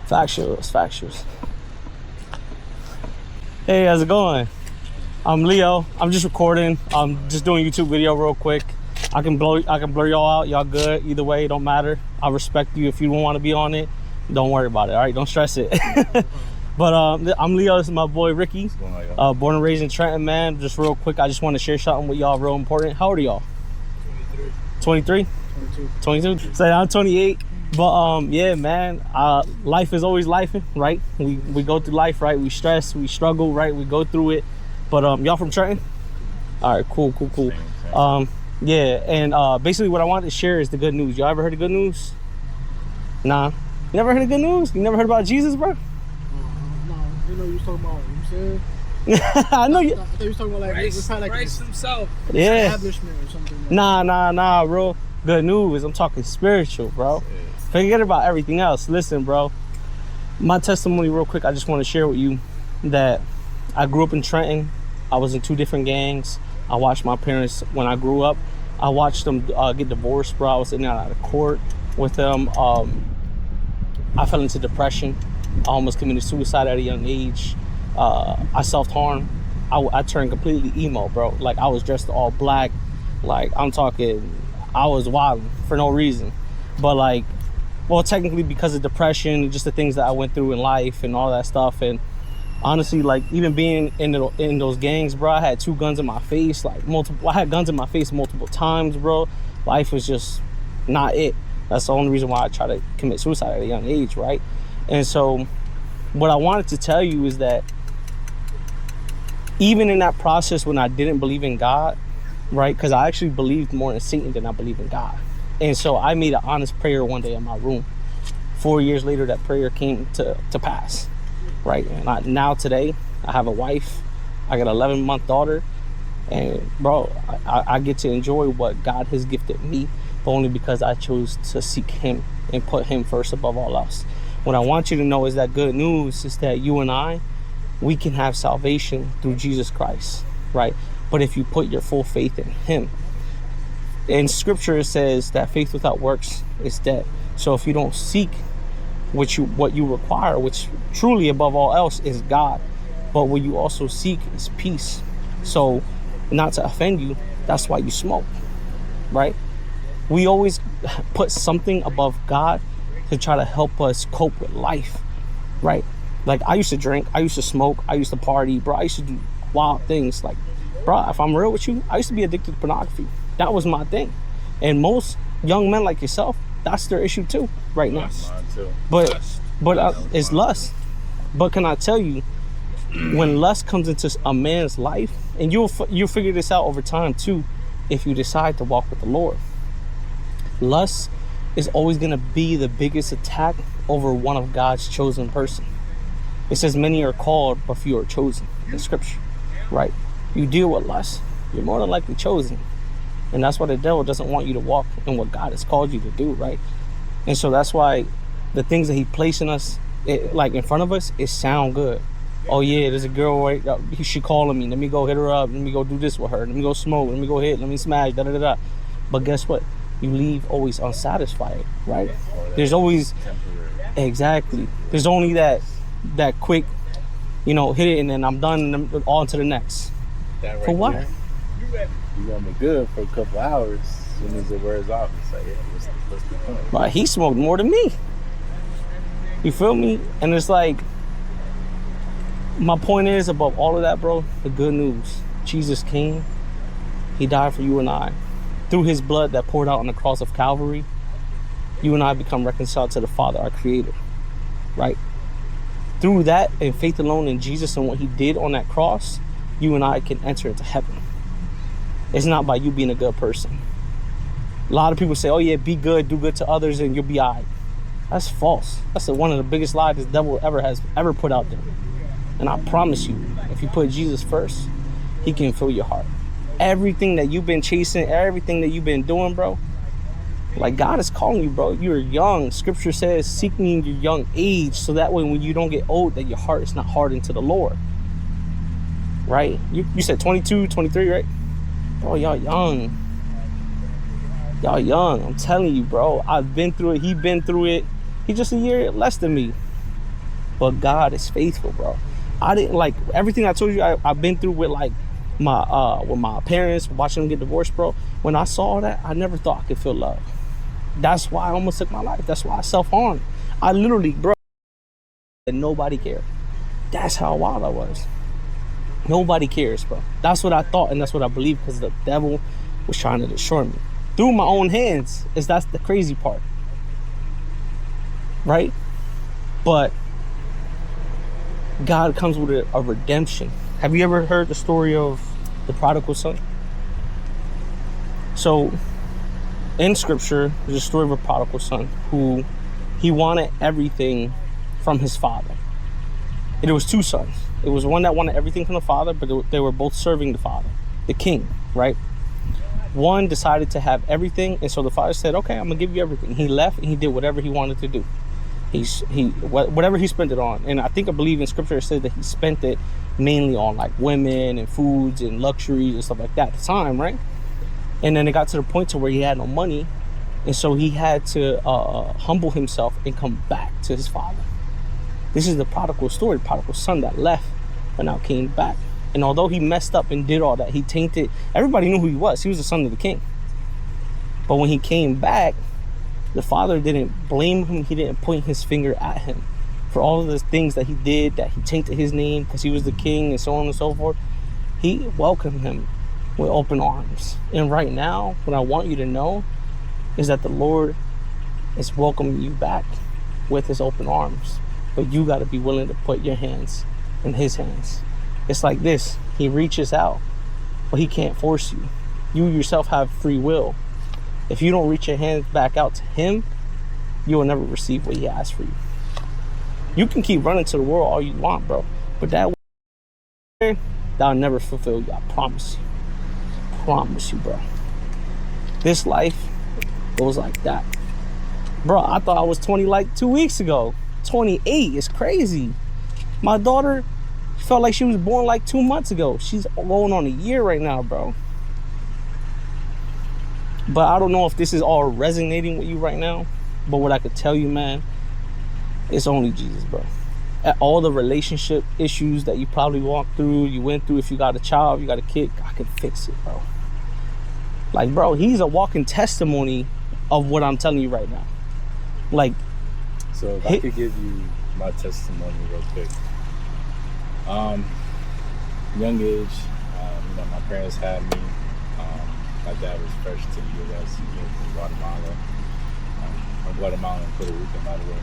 Factuals. Hey, how's it going? I'm Leo. I'm just recording. I'm just doing a YouTube video real quick. I can blur y'all out. Y'all good. Either way, it don't matter. I respect you. If you don't want to be on it, don't worry about it. All right, don't stress it. But I'm Leo. This is my boy Ricky. Born and raised in Trenton, man. Just real quick, I just want to share something with y'all real important. How old are y'all? 23? 22? So I'm 28. But yeah, man, life is always lifing, right? We go through life, right? We stress, we struggle, right? We go through it. But y'all from Trenton? All right, cool. Yeah, and basically what I wanted to share is the good news. Y'all ever heard of good news? Nah. You never heard of good news? You never heard about Jesus, bro? No, you know you was talking about, you said? I know you. I thought you was talking about Christ himself. Yeah. Establishment or something. Like nah, bro. Good news. I'm talking spiritual, bro. Forget about everything else. Listen, bro. My testimony, real quick. I just want to share with you that I grew up in Trenton. I was in 2 different gangs. I watched my parents when I grew up. I watched them get divorced, bro. I was in and out of court with them. I fell into depression. I almost committed suicide at a young age. I self-harmed. I turned completely emo, bro. Like, I was dressed all black. Like, I'm talking, I was wild for no reason. But like, well, technically because of depression and just the things that I went through in life and all that stuff. And honestly, like, even being in those gangs, bro, I had 2 guns in my face, like I had guns in my face multiple times, bro. Life was just not it. That's the only reason why I tried to commit suicide at a young age, right? And so what I wanted to tell you is that even in that process when I didn't believe in God, right? Because I actually believed more in Satan than I believed in God. And so I made an honest prayer one day in my room. 4 years later, that prayer came to pass, right? And now today, I have a wife. I got an 11-month daughter. And bro, I get to enjoy what God has gifted me, but only because I chose to seek him and put him first above all else. What I want you to know is that good news is that you and I, we can have salvation through Jesus Christ, right? But if you put your full faith in him. In scripture, it says that faith without works is dead. So if you don't seek what you require, which truly above all else is God, but what you also seek is peace. So not to offend you, that's why you smoke, right? We always put something above God to try to help us cope with life, right? Like, I used to drink, I used to smoke, I used to party, bro. I used to do wild things. Like, bro, if I'm real with you, I used to be addicted to pornography. That was my thing. And most young men like yourself, that's their issue too, right now. But it's lust. But can I tell you, when lust comes into a man's life, and you'll figure this out over time too, if you decide to walk with the Lord. Lust is always going to be the biggest attack over one of God's chosen person. It says many are called, but few are chosen in scripture, right? You deal with lust, you're more than likely chosen. And that's why the devil doesn't want you to walk in what God has called you to do, right? And so that's why the things that he placed in us, like in front of us, it sound good. Oh yeah, there's a girl right, she calling me. Let me go hit her up. Let me go do this with her. Let me go smoke. Let me go hit. Let me smash. Da da da da. But guess what? You leave always unsatisfied, right? There's always exactly. There's only that quick, hit it and then I'm done. And on to the next. Right for what? You gonna be good for a couple hours. As soon as it wears off, it's like, yeah, what's the point? But he smoked more than me. You feel me? And it's like, my point is, above all of that, bro, the good news. Jesus came. He died for you and I. Through his blood that poured out on the cross of Calvary, you and I become reconciled to the Father, our Creator, right? Through that and faith alone in Jesus and what he did on that cross, you and I can enter into heaven. It's not by you being a good person. A lot of people say, oh yeah, be good, do good to others, and you'll be all right. That's false. That's one of the biggest lies the devil has ever put out there. And I promise you, if you put Jesus first, he can fill your heart. Everything that you've been chasing, everything that you've been doing, bro, like, God is calling you, bro. You're young. Scripture says, seek me in your young age, so that way when you don't get old, that your heart is not hardened to the Lord. Right? You said 22, 23, right? Bro, y'all young. Y'all young. I'm telling you, bro. I've been through it. He's been through it. He's just a year less than me. But God is faithful, bro. I didn't like everything I told you I've been through with like with my parents, watching them get divorced, bro. When I saw that, I never thought I could feel love. That's why I almost took my life. That's why I self-harmed. I literally, bro, and nobody cared. That's how wild I was. Nobody cares, bro. That's what I thought, and that's what I believed, because the devil was trying to destroy me through my own hands. That's the crazy part, right? But God comes with a redemption. Have you ever heard the story of the prodigal son? So in scripture, there's a story of a prodigal son who he wanted everything from his father. And there was two sons. It was one that wanted everything from the father, but they were both serving the father, the king, right? One decided to have everything, and so the father said, okay, I'm gonna give you everything. He left and he did whatever he wanted to do. Whatever he spent it on. And I believe in scripture it says that he spent it mainly on like women and foods and luxuries and stuff like that at the time, right? And then it got to the point to where he had no money, and so he had to humble himself and come back to his father. This is the prodigal story, the prodigal son that left but now came back. And although he messed up and did all that, he tainted, everybody knew who he was. He was the son of the king. But when he came back, the father didn't blame him. He didn't point his finger at him for all of the things that he did, that he tainted his name because he was the king and so on and so forth. He welcomed him with open arms. And right now, what I want you to know is that the Lord is welcoming you back with his open arms. But you got to be willing to put your hands in his hands. It's like this. He reaches out, but he can't force you. You yourself have free will. If you don't reach your hands back out to him, you will never receive what he has for you. You can keep running to the world all you want, bro, but that'll never fulfill you. I promise you. Promise you, bro. This life goes like that. Bro, I thought I was 20 like 2 weeks ago. 28 is crazy. My daughter felt like she was born like 2 months ago. She's going on a year right now, bro. But I don't know if this is all resonating with you right now. But what I could tell you, man, it's only Jesus, bro. At all the relationship issues that you probably walked through, you went through, if you got a child, you got a kid, I can fix it, bro. Like, bro, he's a walking testimony of what I'm telling you right now. Like, so if I could give you my testimony real quick. Young age, my parents had me. My dad was fresh to the U.S. He came from Guatemala. I'm Guatemalan and Puerto Rican, by the way.